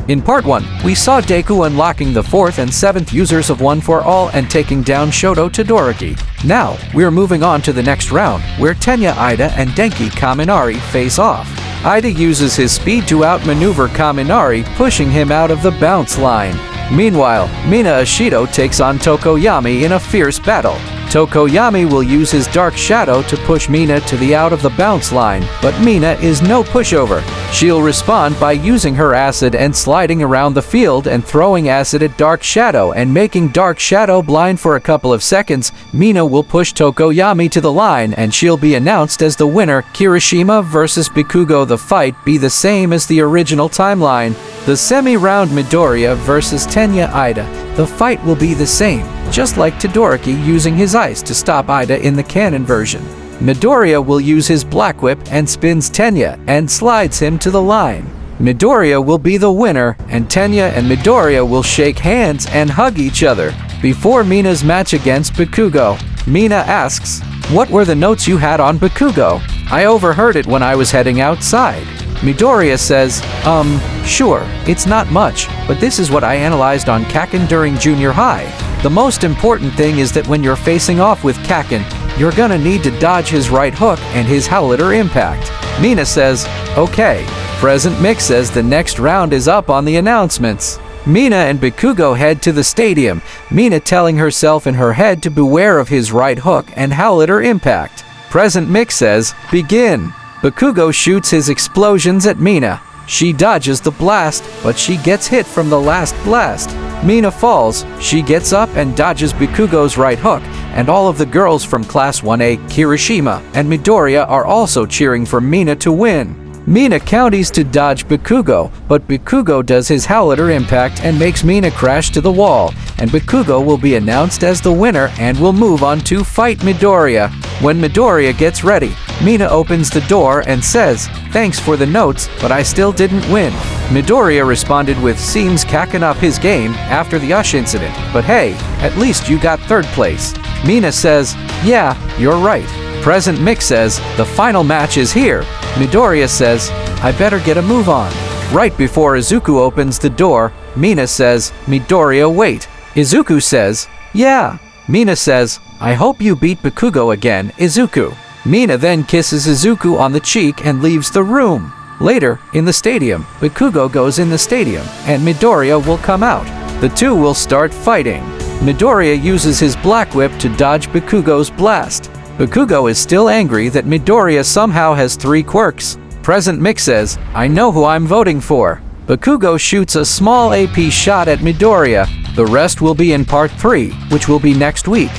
In part 1, we saw Deku unlocking the 4th and 7th users of One for All and taking down Shoto Todoroki. Now, we're moving on to the next round, where Tenya Ida and Denki Kaminari face off. Ida uses his speed to outmaneuver Kaminari, pushing him out of the bounce line. Meanwhile, Mina Ashido takes on Tokoyami in a fierce battle. Tokoyami will use his Dark Shadow to push Mina to the out of the bounce line, but Mina is no pushover. She'll respond by using her acid and sliding around the field and throwing acid at Dark Shadow and making Dark Shadow blind for a couple of seconds. Mina will push Tokoyami to the line and she'll be announced as the winner. Kirishima vs Bikugo. The fight be the same as the original timeline. The semi-round Midoriya vs Tenya Ida. The fight will be the same, just like Todoroki using his ice to stop Ida in the canon version. Midoriya will use his Black Whip and spins Tenya and slides him to the line. Midoriya will be the winner, and Tenya and Midoriya will shake hands and hug each other. Before Mina's match against Bikugo, Mina asks, "What were the notes you had on Bikugo? I overheard it when I was heading outside." Midoriya says, sure, it's not much, but this is what I analyzed on Kakin during junior high. The most important thing is that when you're facing off with Kakin, you're gonna need to dodge his right hook and his Howlitter Impact. Mina says, okay. Present Mix says the next round is up on the announcements. Mina and Bikugo head to the stadium, Mina telling herself in her head to beware of his right hook and Howlitter Impact. Present Mix says, begin. Bikugo shoots his explosions at Mina. She dodges the blast, but she gets hit from the last blast. Mina falls, she gets up and dodges Bikugo's right hook, and all of the girls from Class 1A, Kirishima, and Midoriya are also cheering for Mina to win. Mina counties to dodge Bikugo, but Bikugo does his Howlitter Impact and makes Mina crash to the wall, and Bikugo will be announced as the winner and will move on to fight Midoriya. When Midoriya gets ready, Mina opens the door and says, "Thanks for the notes, but I still didn't win." Midoriya responded with, "Seems Kakin up his game after the Ush incident, but hey, at least you got 3rd place." Mina says, "Yeah, you're right." Present Mix says, "The final match is here." Midoriya says, "I better get a move on." Right before Izuku opens the door, Mina says, "Midoriya, wait." Izuku says, "Yeah." Mina says, "I hope you beat Bikugo again, Izuku." Mina then kisses Izuku on the cheek and leaves the room. Later, in the stadium, Bikugo goes in the stadium, and Midoriya will come out. The two will start fighting. Midoriya uses his Black Whip to dodge Bikugo's blast. Bikugo is still angry that Midoriya somehow has 3 quirks. Present Mix says, "I know who I'm voting for." Bikugo shoots a small AP shot at Midoriya. The rest will be in part 3, which will be next week.